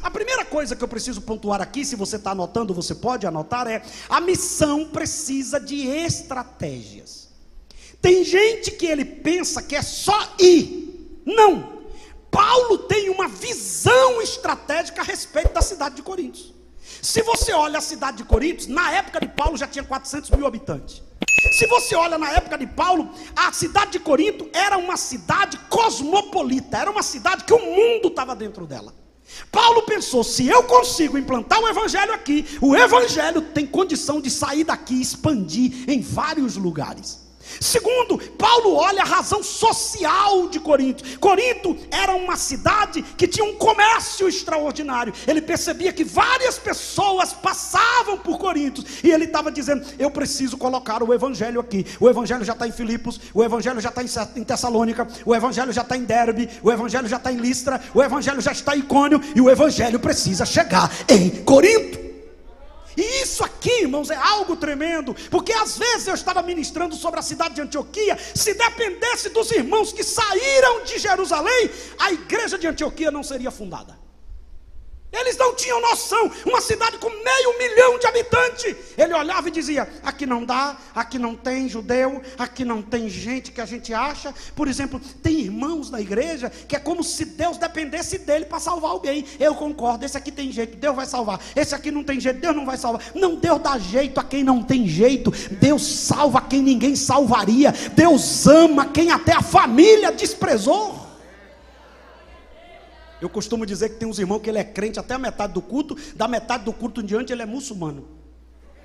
a primeira coisa que eu preciso pontuar aqui, se você está anotando, você pode anotar, a missão precisa de estratégias. Tem gente que ele pensa que é só ir. Não. Paulo tem uma visão estratégica a respeito da cidade de Corinto. Se você olha a cidade de Corinto, na época de Paulo já tinha 400 mil habitantes. Se você olha na época de Paulo, a cidade de Corinto era uma cidade cosmopolita, era uma cidade que o mundo estava dentro dela. Paulo pensou, se eu consigo implantar o evangelho aqui, o evangelho tem condição de sair daqui e expandir em vários lugares. Segundo, Paulo olha a razão social de Corinto. Corinto era uma cidade que tinha um comércio extraordinário. Ele percebia que várias pessoas passavam por Corinto, e ele estava dizendo, eu preciso colocar o evangelho aqui. O evangelho já está em Filipos, o evangelho já está em Tessalônica, o evangelho já está em Derbe, o evangelho já está em Listra, o evangelho já está em Icônio, e o evangelho precisa chegar em Corinto. E isso aqui, irmãos, é algo tremendo, porque às vezes eu estava ministrando sobre a cidade de Antioquia. Se dependesse dos irmãos que saíram de Jerusalém, a igreja de Antioquia não seria fundada. Eles não tinham noção, uma cidade com 500 mil de habitantes. Ele olhava e dizia, aqui não dá, aqui não tem judeu, aqui não tem gente que a gente acha. Por exemplo, tem irmãos na igreja que é como se Deus dependesse dele para salvar alguém. Eu concordo, esse aqui tem jeito, Deus vai salvar. Esse aqui não tem jeito, Deus não vai salvar. Não, Deus dá jeito a quem não tem jeito. Deus salva quem ninguém salvaria. Deus ama quem até a família desprezou. Eu costumo dizer que tem uns irmãos que ele é crente até a metade do culto, da metade do culto em diante ele é muçulmano.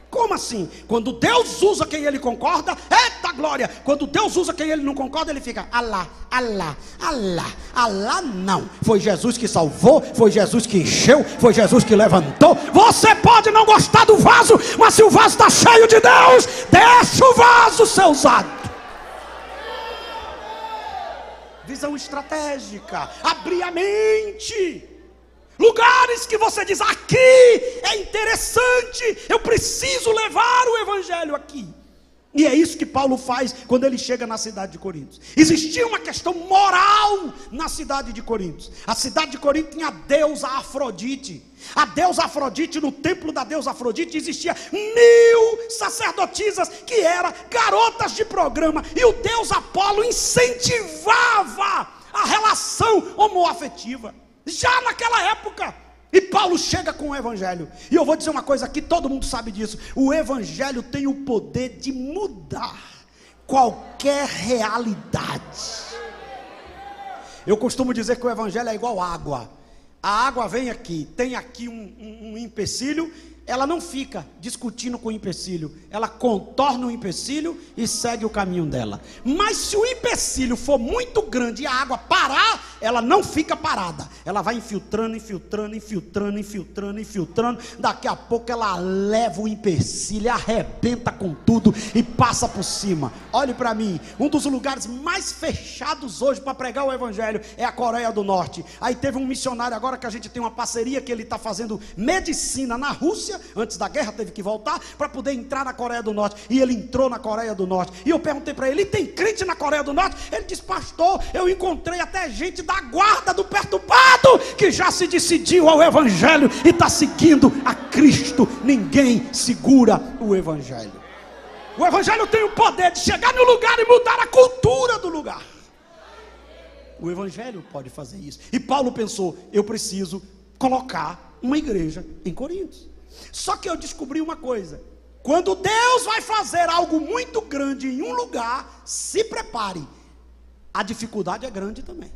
Como assim? Quando Deus usa quem ele concorda, eita glória! Quando Deus usa quem ele não concorda, ele fica, Alá, Alá, Alá, Alá não. Foi Jesus que salvou, foi Jesus que encheu, foi Jesus que levantou. Você pode não gostar do vaso, mas se o vaso está cheio de Deus, deixa o vaso ser usado. Visão estratégica, abrir a mente, lugares que você diz, aqui é interessante, eu preciso levar o evangelho aqui. E é isso que Paulo faz quando ele chega na cidade de Corinto. Existia uma questão moral na cidade de Corinto. A cidade de Corinto tinha a deusa Afrodite. A deusa Afrodite, no templo da deusa Afrodite existia 1000 sacerdotisas que eram garotas de programa. E o deus Apolo incentivava a relação homoafetiva, já naquela época. E Paulo chega com o evangelho. E eu vou dizer uma coisa aqui, todo mundo sabe disso. O evangelho tem o poder de mudar qualquer realidade. Eu costumo dizer que o evangelho é igual água. A água vem aqui, tem aqui um empecilho, ela não fica discutindo com o empecilho, ela contorna o empecilho e segue o caminho dela. Mas se o empecilho for muito grande e a água parar, ela não fica parada, ela vai infiltrando, infiltrando, infiltrando, infiltrando, infiltrando. Daqui a pouco ela leva o empecilho, arrebenta com tudo e passa por cima. Olhe para mim, um dos lugares mais fechados hoje para pregar o evangelho é a Coreia do Norte. Aí teve um missionário agora que a gente tem uma parceria, que ele está fazendo medicina na Rússia. Antes da guerra teve que voltar para poder entrar na Coreia do Norte, e ele entrou na Coreia do Norte. E eu perguntei para ele, tem crente na Coreia do Norte? Ele disse, pastor, eu encontrei até gente da guarda do perturbado que já se decidiu ao evangelho e está seguindo a Cristo. Ninguém segura o evangelho. O evangelho tem o poder de chegar no lugar e mudar a cultura do lugar. O evangelho pode fazer isso. E Paulo pensou, eu preciso colocar uma igreja em Corinto. Só que eu descobri uma coisa: quando Deus vai fazer algo muito grande em um lugar, se prepare, a dificuldade é grande também.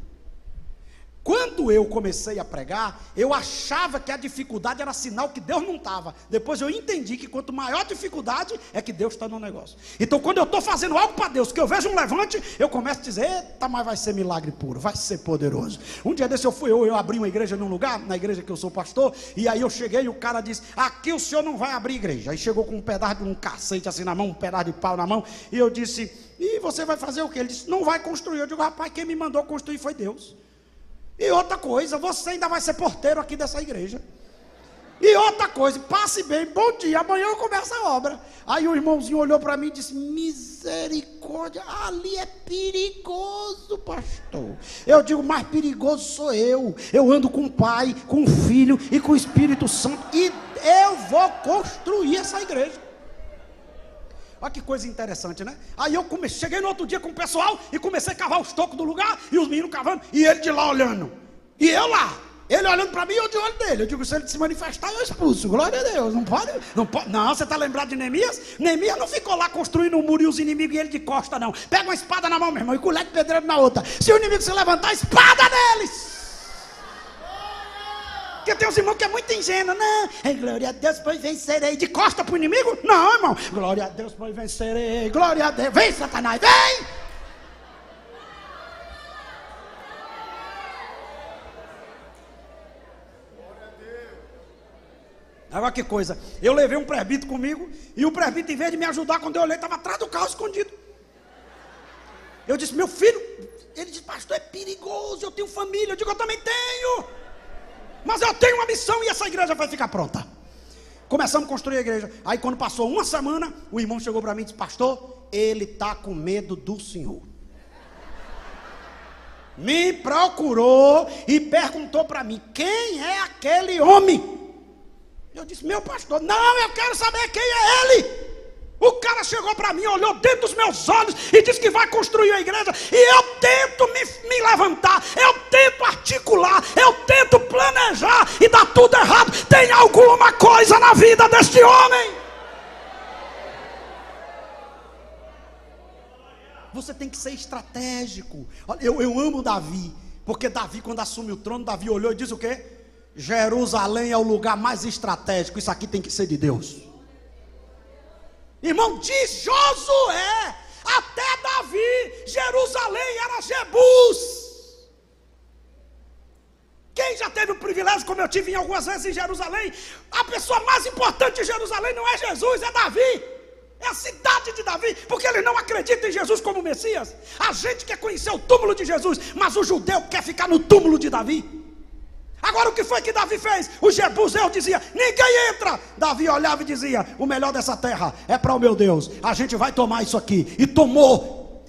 Quando eu comecei a pregar, eu achava que a dificuldade era sinal que Deus não estava. Depois eu entendi que quanto maior a dificuldade, é que Deus está no negócio. Então quando eu estou fazendo algo para Deus, que eu vejo um levante, eu começo a dizer, eita, mas vai ser milagre puro, vai ser poderoso. Um dia desse eu abri uma igreja num lugar, na igreja que eu sou pastor, e aí eu cheguei e o cara disse, aqui o senhor não vai abrir igreja. Aí chegou com um pedaço de um cacete assim na mão, um pedaço de pau na mão, e eu disse, e você vai fazer o quê? Ele disse, não vai construir. Eu digo, rapaz, quem me mandou construir foi Deus. E outra coisa, você ainda vai ser porteiro aqui dessa igreja. E outra coisa, passe bem, bom dia, amanhã eu começo a obra. Aí o irmãozinho olhou para mim e disse: misericórdia, ali é perigoso, pastor. Eu digo: mais perigoso sou eu. Eu ando com o Pai, com o Filho e com o Espírito Santo, e eu vou construir essa igreja. Olha que coisa interessante, né? Aí eu cheguei no outro dia com o pessoal e comecei a cavar os tocos do lugar, e os meninos cavando, e ele de lá olhando, e eu lá. Ele olhando para mim e eu de olho dele. Eu digo: se ele se manifestar, eu expulso. Glória a Deus. Não pode. Não, você está lembrado de Neemias? Neemias não ficou lá construindo um muro e os inimigos e ele de costa, não. Pega uma espada na mão, meu irmão, e colher de pedreiro na outra. Se o inimigo se levantar, espada neles. Porque tem uns irmãos que é muito ingênuo. Não, glória a Deus, pois vencerei. De costa para o inimigo? Não, irmão. Glória a Deus, pois vencerei. Glória a Deus. Vem, Satanás, vem. Agora que coisa, eu levei um presbítero comigo, e o presbítero, em vez de me ajudar, quando eu olhei, estava atrás do carro escondido. Eu disse: meu filho, ele disse: pastor, é perigoso, eu tenho família. Eu digo: eu também tenho, mas eu tenho uma missão, e essa igreja vai ficar pronta. Começamos a construir a igreja. Aí quando passou uma semana, o irmão chegou para mim e disse: pastor, ele está com medo do senhor. Me procurou e perguntou para mim: quem é aquele homem? Eu disse: meu pastor. Não, eu quero saber quem é ele. O cara chegou para mim, olhou dentro dos meus olhos e disse que vai construir a igreja. E eu tento me levantar, eu tento articular, eu tento planejar, e dá tudo errado. Tem alguma coisa na vida deste homem. Você tem que ser estratégico. Eu amo Davi, porque Davi, quando assume o trono, Davi olhou e disse o quê? Jerusalém é o lugar mais estratégico. Isso aqui tem que ser de Deus. Irmão, diz Josué, até Davi, Jerusalém era Jebus. Quem já teve o privilégio, como eu tive em algumas vezes em Jerusalém, a pessoa mais importante de Jerusalém não é Jesus, é Davi. É a cidade de Davi, porque ele não acredita em Jesus como Messias. A gente quer conhecer o túmulo de Jesus, mas o judeu quer ficar no túmulo de Davi. Agora o que foi que Davi fez? O Jebuseu dizia: ninguém entra. Davi olhava e dizia: o melhor dessa terra é para o meu Deus, a gente vai tomar isso aqui. E tomou.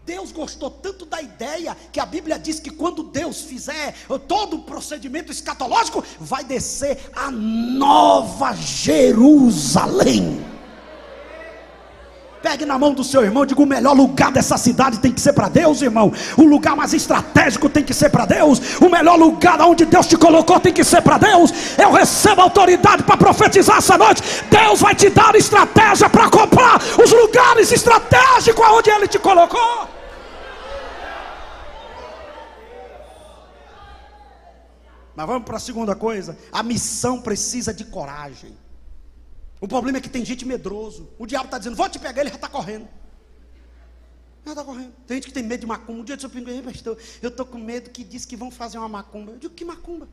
Deus gostou tanto da ideia, que a Bíblia diz que quando Deus fizer todo o procedimento escatológico, vai descer a nova Jerusalém. Pegue na mão do seu irmão e diga: o melhor lugar dessa cidade tem que ser para Deus, irmão. O lugar mais estratégico tem que ser para Deus. O melhor lugar onde Deus te colocou tem que ser para Deus. Eu recebo autoridade para profetizar essa noite. Deus vai te dar estratégia para comprar os lugares estratégicos onde Ele te colocou. Mas vamos para a segunda coisa. A missão precisa de coragem. O problema é que tem gente medroso. O diabo está dizendo: vou te pegar, ele já está correndo. Já está correndo. Tem gente que tem medo de macumba. Um dia eu perguntei: pastor, eu estou com medo que diz que vão fazer uma macumba. Eu digo: que macumba?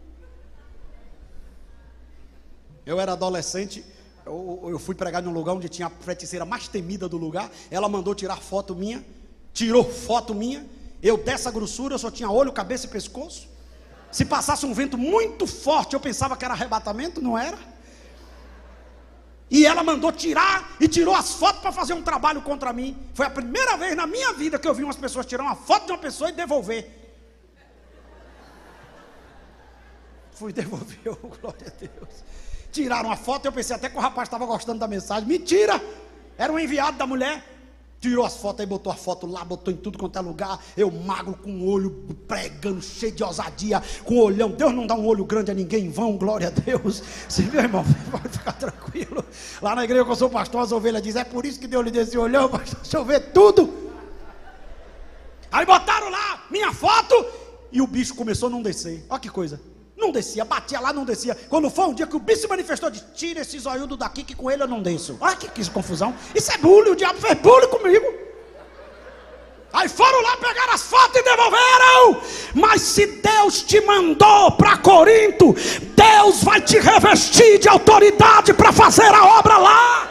Eu era adolescente, eu fui pregar num lugar onde tinha a feiticeira mais temida do lugar. Ela mandou tirar foto minha, tirou foto minha. Eu dessa grossura, eu só tinha olho, cabeça e pescoço. Se passasse um vento muito forte, eu pensava que era arrebatamento, não era? E ela mandou tirar, e tirou as fotos para fazer um trabalho contra mim. Foi a primeira vez na minha vida que eu vi umas pessoas tirar uma foto de uma pessoa e devolver. Fui devolver, oh, glória a Deus. Tiraram a foto, eu pensei até que o rapaz estava gostando da mensagem. Mentira! Era um enviado da mulher. Tirou as fotos, aí botou a foto lá, botou em tudo quanto é lugar. Eu magro, com o olho pregando, cheio de ousadia, com o olhão. Deus não dá um olho grande a ninguém em vão, glória a Deus. Você viu, irmão? Pode ficar tranquilo. Lá na igreja que eu sou pastor, as ovelhas dizem: é por isso que Deus lhe deu esse olhão, pastor, deixa eu ver tudo. Aí botaram lá minha foto, e o bicho começou a não descer. Olha que coisa. Não descia, batia lá, não descia. Quando foi um dia que o bicho se manifestou, disse: tira esse zoiudo daqui que com ele eu não desço. Olha que confusão. Isso é bullying, o diabo fez bullying comigo. Aí foram lá, pegaram as fotos e devolveram. Mas se Deus te mandou para Corinto, Deus vai te revestir de autoridade para fazer a obra lá.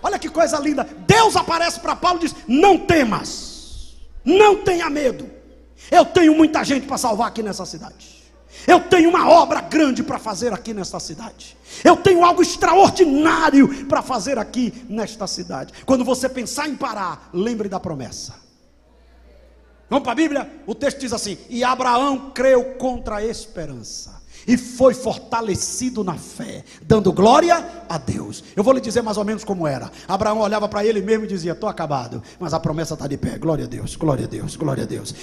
Olha que coisa linda. Deus aparece para Paulo e diz: não temas, não tenha medo. Eu tenho muita gente para salvar aqui nessa cidade. Eu tenho uma obra grande para fazer aqui nesta cidade. Eu tenho algo extraordinário para fazer aqui nesta cidade. Quando você pensar em parar, lembre da promessa. Vamos para a Bíblia? O texto diz assim: e Abraão creu contra a esperança e foi fortalecido na fé, dando glória a Deus. Eu vou lhe dizer mais ou menos como era. Abraão olhava para ele mesmo e dizia: estou acabado, mas a promessa está de pé. Glória a Deus, glória a Deus, glória a Deus.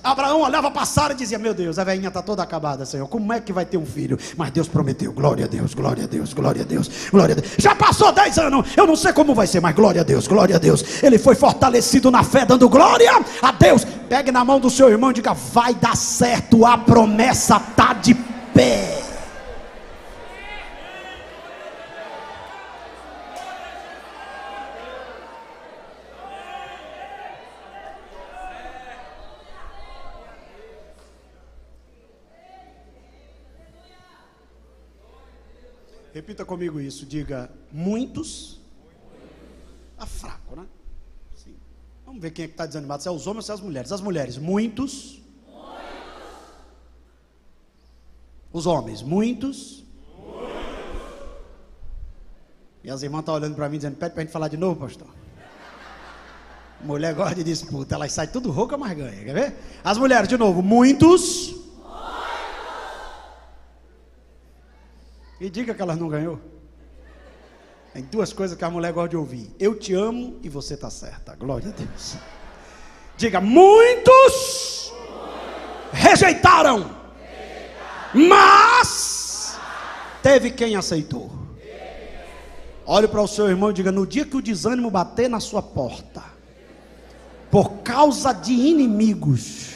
Abraão olhava para Sara e dizia: meu Deus, a velhinha está toda acabada, Senhor, como é que vai ter um filho? Mas Deus prometeu. Glória a Deus, glória a Deus, glória a Deus, glória a Deus. Já passou 10 anos, eu não sei como vai ser, mas glória a Deus, glória a Deus. Ele foi fortalecido na fé, dando glória a Deus. Pegue na mão do seu irmão e diga: vai dar certo, a promessa está de pé. Repita comigo isso, diga: muitos. Está fraco, né? Sim. Vamos ver quem é que está desanimado, se é os homens ou se é as mulheres. As mulheres: muitos. Os homens: muitos. E as irmãs estão olhando para mim dizendo: pede para a gente falar de novo, pastor. Mulher gosta de disputa, elas saem tudo rouca, mas ganha, quer ver? As mulheres, de novo: muitos. E diga que elas não ganhou. Tem duas coisas que a mulher gosta de ouvir: eu te amo e você está certa. Glória a Deus. Diga: muitos rejeitaram, mas teve quem aceitou. Olhe para o seu irmão e diga: no dia que o desânimo bater na sua porta, por causa de inimigos,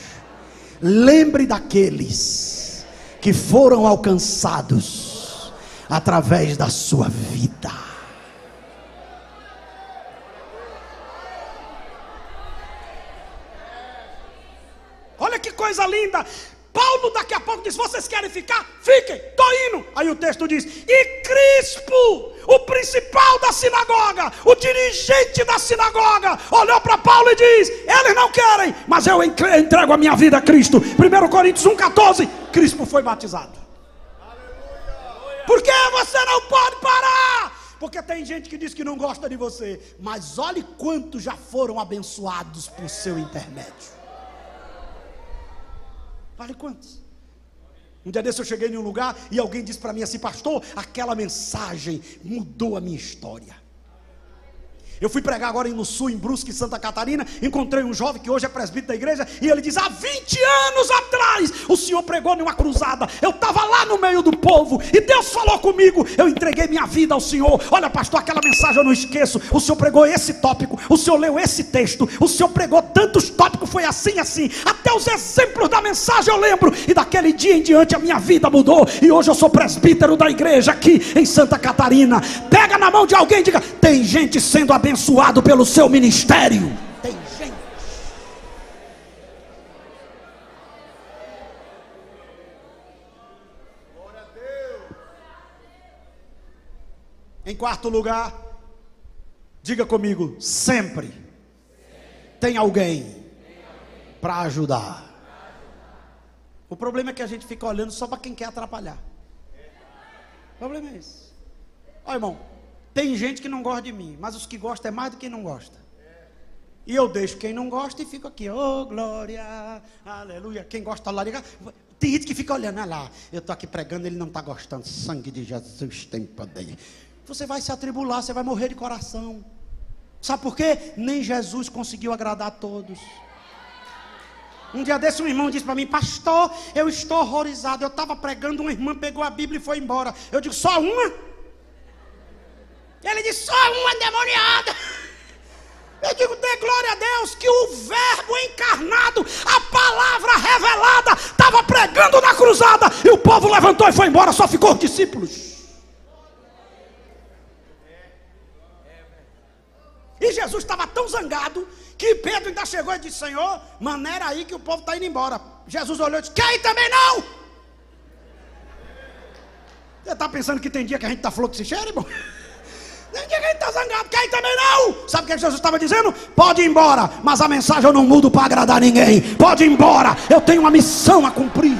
lembre daqueles que foram alcançados através da sua vida. Olha que coisa linda. Paulo daqui a pouco diz: vocês querem ficar? Fiquem, estou indo. Aí o texto diz: e Crispo, o principal da sinagoga, o dirigente da sinagoga, olhou para Paulo e diz: eles não querem, mas eu entrego a minha vida a Cristo. 1 Coríntios 1,14. Crispo foi batizado. Por que você não pode parar? Porque tem gente que diz que não gosta de você, mas olhe quantos já foram abençoados por seu intermédio. Olha quantos. Um dia desse eu cheguei em um lugar e alguém disse para mim assim: pastor, aquela mensagem mudou a minha história. Eu fui pregar agora no sul, em Brusque, Santa Catarina. Encontrei um jovem que hoje é presbítero da igreja, e ele diz: há 20 anos atrás o senhor pregou numa cruzada, eu estava lá no meio do povo e Deus falou comigo, eu entreguei minha vida ao senhor. Olha, pastor, aquela mensagem eu não esqueço. O senhor pregou esse tópico, o senhor leu esse texto, o senhor pregou tantos tópicos, foi assim, assim, até os exemplos da mensagem eu lembro. E daquele dia em diante a minha vida mudou, e hoje eu sou presbítero da igreja aqui em Santa Catarina. Pega na mão de alguém e diga: tem gente sendo abençoado pelo seu ministério. Tem gente. Glória a Deus. Em quarto lugar, diga comigo: sempre tem alguém para ajudar. O problema é que a gente fica olhando só para quem quer atrapalhar. O problema é esse. Olha, irmão, tem gente que não gosta de mim, mas os que gostam é mais do que não gosta. E eu deixo quem não gosta e fico aqui: oh glória, aleluia. Quem gosta lá, liga. Tem gente que fica olhando: olha lá, eu estou aqui pregando, ele não está gostando. Sangue de Jesus tem poder. Você vai se atribular, você vai morrer de coração. Sabe por quê? Nem Jesus conseguiu agradar a todos. Um dia desse um irmão disse para mim: pastor, eu estou horrorizado. Eu estava pregando, uma irmã pegou a Bíblia e foi embora. Eu digo: só uma? Ele disse: só uma endemoniada. Eu digo: dê glória a Deus que o verbo encarnado, a palavra revelada, estava pregando na cruzada, e o povo levantou e foi embora, só ficou os discípulos. E Jesus estava tão zangado que Pedro ainda chegou e disse: Senhor, maneira aí que o povo está indo embora. Jesus olhou e disse: quer ir também não? Você está pensando que tem dia que a gente está flor que se cheira, irmão? Tem dia que a gente está zangado, quer ir também não? Sabe o que Jesus estava dizendo? Pode ir embora, mas a mensagem eu não mudo para agradar ninguém. Pode ir embora, eu tenho uma missão a cumprir.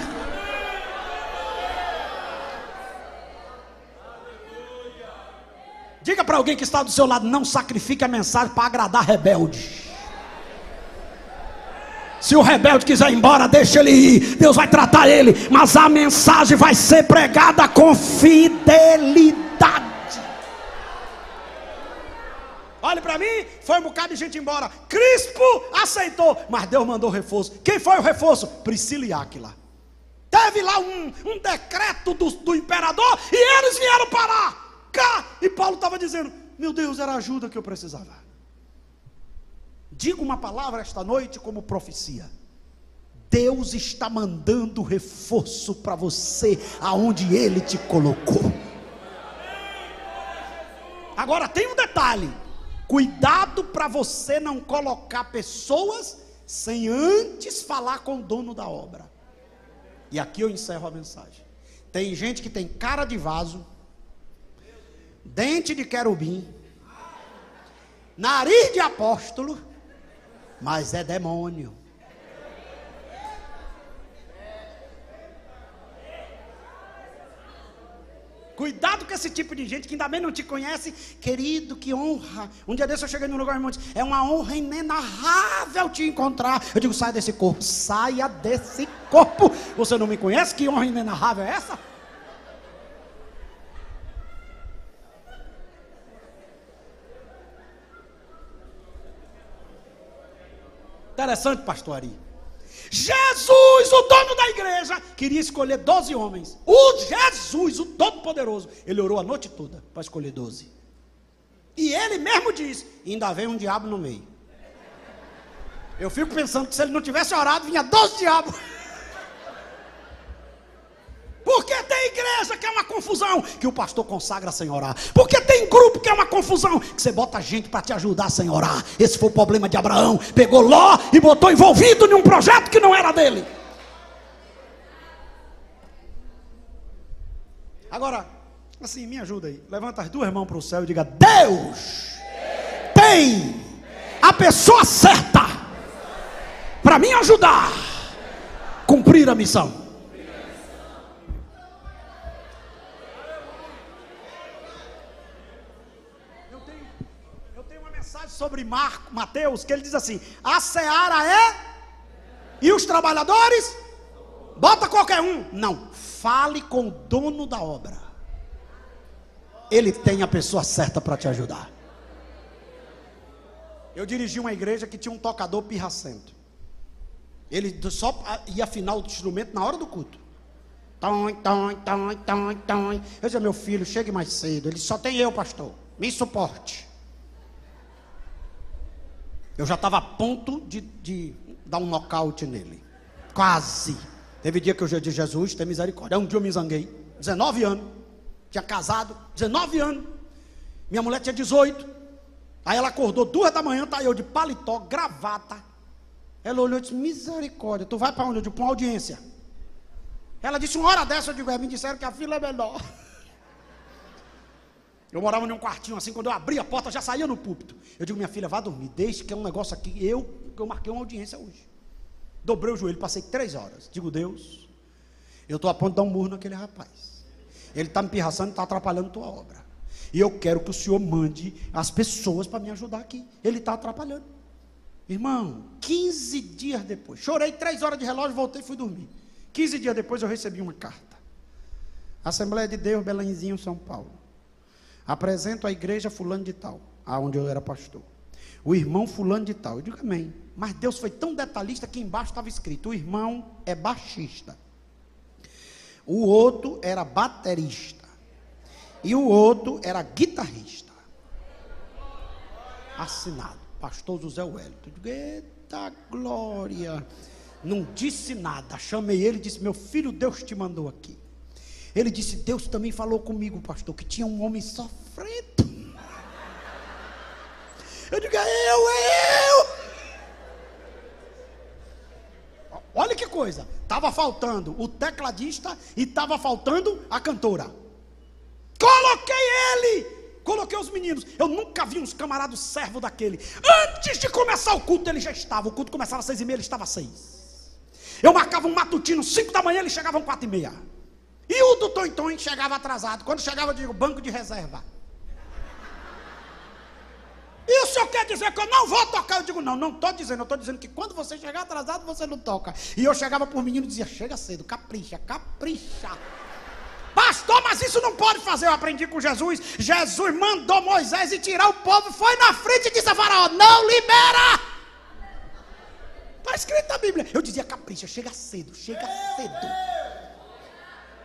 Diga para alguém que está do seu lado: não sacrifique a mensagem para agradar rebelde. Se o rebelde quiser ir embora, deixa ele ir, Deus vai tratar ele, mas a mensagem vai ser pregada com fidelidade. Olhe para mim, foi um bocado de gente embora. Crispo aceitou, mas Deus mandou reforço. Quem foi o reforço? Priscila e Áquila. Teve lá um decreto do imperador e eles vieram parar cá. E Paulo estava dizendo: meu Deus, era a ajuda que eu precisava. Digo uma palavra esta noite como profecia: Deus está mandando reforço para você aonde Ele te colocou. Agora tem um detalhe: cuidado para você não colocar pessoas sem antes falar com o dono da obra. E aqui eu encerro a mensagem. Tem gente que tem cara de vaso, dente de querubim, nariz de apóstolo, mas é demônio. Cuidado com esse tipo de gente que ainda bem não te conhece. Querido, que honra. Um dia desse eu cheguei num lugar, irmão, disse: é uma honra inenarrável te encontrar. Eu digo: saia desse corpo. Saia desse corpo. Você não me conhece? Que honra inenarrável é essa? Interessante, pastor Ari. Jesus, o dono da igreja, queria escolher 12 homens. O Jesus, o Todo-Poderoso, ele orou a noite toda para escolher 12. E ele mesmo disse: ainda vem um diabo no meio. Eu fico pensando que se ele não tivesse orado, vinha 12 diabos. Porque tem igreja que é uma confusão, que o pastor consagra sem orar. Porque tem grupo que é uma confusão, que você bota gente para te ajudar sem orar. Esse foi o problema de Abraão. Pegou Ló e botou envolvido em um projeto que não era dele. Agora, assim, me ajuda aí. Levanta as duas mãos para o céu e diga: Deus tem a pessoa certa para me ajudar a cumprir a missão. Sobre Mateus, que ele diz assim: a seara é, e os trabalhadores, bota qualquer um. Não, fale com o dono da obra. Ele tem a pessoa certa para te ajudar. Eu dirigi uma igreja que tinha um tocador pirracento. Ele só ia afinar o instrumento na hora do culto. Tom, tom, tom, tom, tom. Eu dizia: meu filho, chegue mais cedo. Ele: só tem eu, pastor, me suporte. Eu já estava a ponto de dar um nocaute nele. Quase. Teve dia que eu já disse: Jesus, tem misericórdia. Um dia eu me zanguei. 19 anos. Tinha casado. 19 anos. Minha mulher tinha 18. Aí ela acordou 2 da manhã. Tá eu de paletó, gravata. Ela olhou e disse: misericórdia. Tu vai para onde? Eu digo: para uma audiência. Ela disse: uma hora dessa. Eu digo: me disseram que a fila é menor. Eu morava num quartinho assim, quando eu abri a porta já saía no púlpito. Eu digo: minha filha, vá dormir, deixe que é um negócio aqui. Eu marquei uma audiência hoje. Dobrei o joelho, passei 3 horas. Digo: Deus, eu estou a ponto de dar um murro naquele rapaz. Ele está me pirraçando e está atrapalhando a tua obra. E eu quero que o Senhor mande as pessoas para me ajudar aqui. Ele está atrapalhando. Irmão, 15 dias depois, chorei 3 horas de relógio, voltei e fui dormir. 15 dias depois eu recebi uma carta. Assembleia de Deus, Belenzinho, São Paulo. Apresento a igreja fulano de tal, aonde eu era pastor. O irmão fulano de tal. Eu digo: amém. Mas Deus foi tão detalhista que embaixo estava escrito: o irmão é baixista, o outro era baterista e o outro era guitarrista. Assinado, pastor José Wellington. Eu digo: eita glória. Não disse nada. Chamei ele e disse: meu filho, Deus te mandou aqui. Ele disse: Deus também falou comigo, pastor, que tinha um homem sofrendo. Eu digo: é eu. Olha que coisa. Estava faltando o tecladista e estava faltando a cantora. Coloquei ele. Coloquei os meninos. Eu nunca vi uns camaradas servos daquele. Antes de começar o culto, ele já estava. O culto começava às 6h30, ele estava às 6. Eu marcava um matutino 5 da manhã, eles chegavam 4h30. E o do Tonton chegava atrasado. Quando chegava, eu digo: banco de reserva. senhor quer dizer que eu não vou tocar? Eu digo, não estou dizendo, eu estou dizendo que quando você chegar atrasado, você não toca. E eu chegava por menino e dizia, chega cedo, capricha. Pastor, mas isso não pode fazer. Eu aprendi com Jesus. Jesus mandou Moisés ir tirar o povo, foi na frente e disse a Faraó, não libera. Está escrito na Bíblia. Eu dizia, capricha, chega cedo.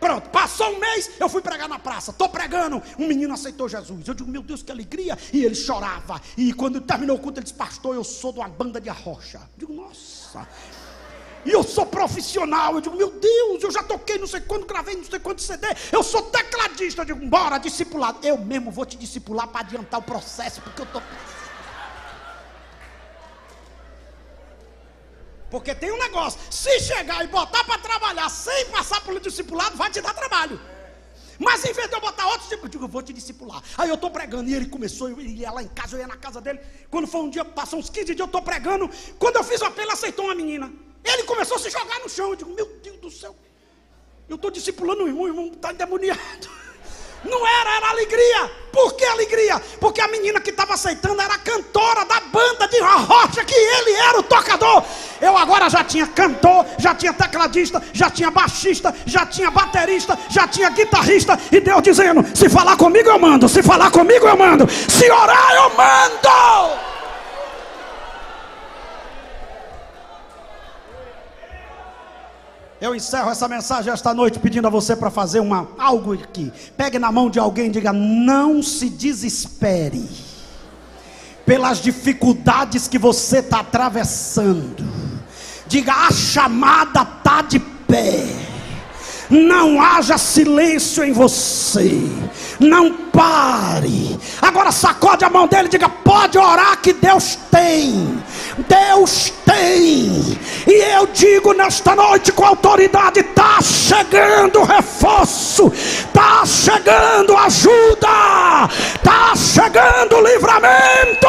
Pronto, passou um mês, eu fui pregar na praça. Estou pregando, um menino aceitou Jesus. Eu digo, meu Deus, que alegria. E ele chorava. E quando terminou o culto, ele disse, pastor, eu sou de uma banda de arrocha. Eu digo, nossa. E eu sou profissional. Eu digo, meu Deus, eu já toquei não sei quando, gravei não sei quanto CD. Eu sou tecladista. Eu digo, bora, discipulado. Eu mesmo vou te discipular para adiantar o processo, porque eu estou... Porque tem um negócio, se chegar e botar para trabalhar sem passar pelo discipulado, vai te dar trabalho. Mas em vez de eu botar outro tipo, eu digo, eu vou te discipular. Aí eu estou pregando, e ele começou, eu ia lá em casa, eu ia na casa dele. Quando foi um dia, passou uns 15 dias, eu estou pregando. Quando eu fiz o apelo, aceitou uma menina. Ele começou a se jogar no chão. Eu digo, meu Deus do céu, eu estou discipulando o irmão está endemoniado. Não era alegria. Por que alegria? Porque a menina que estava aceitando era a cantora da banda de arrocha, que ele era o tocador. Eu agora já tinha cantor, já tinha tecladista, já tinha baixista, já tinha baterista, já tinha guitarrista. E Deus dizendo, se falar comigo eu mando, se falar comigo eu mando, se orar eu mando. Eu encerro essa mensagem esta noite pedindo a você para fazer algo aqui. Pegue na mão de alguém e diga, não se desespere pelas dificuldades que você está atravessando. Diga, a chamada está de pé. Não haja silêncio em você. Não pare. Agora sacode a mão dele e diga, pode orar que Deus tem. Deus tem. E eu digo nesta noite com autoridade, está chegando reforço, está chegando ajuda, está chegando livramento.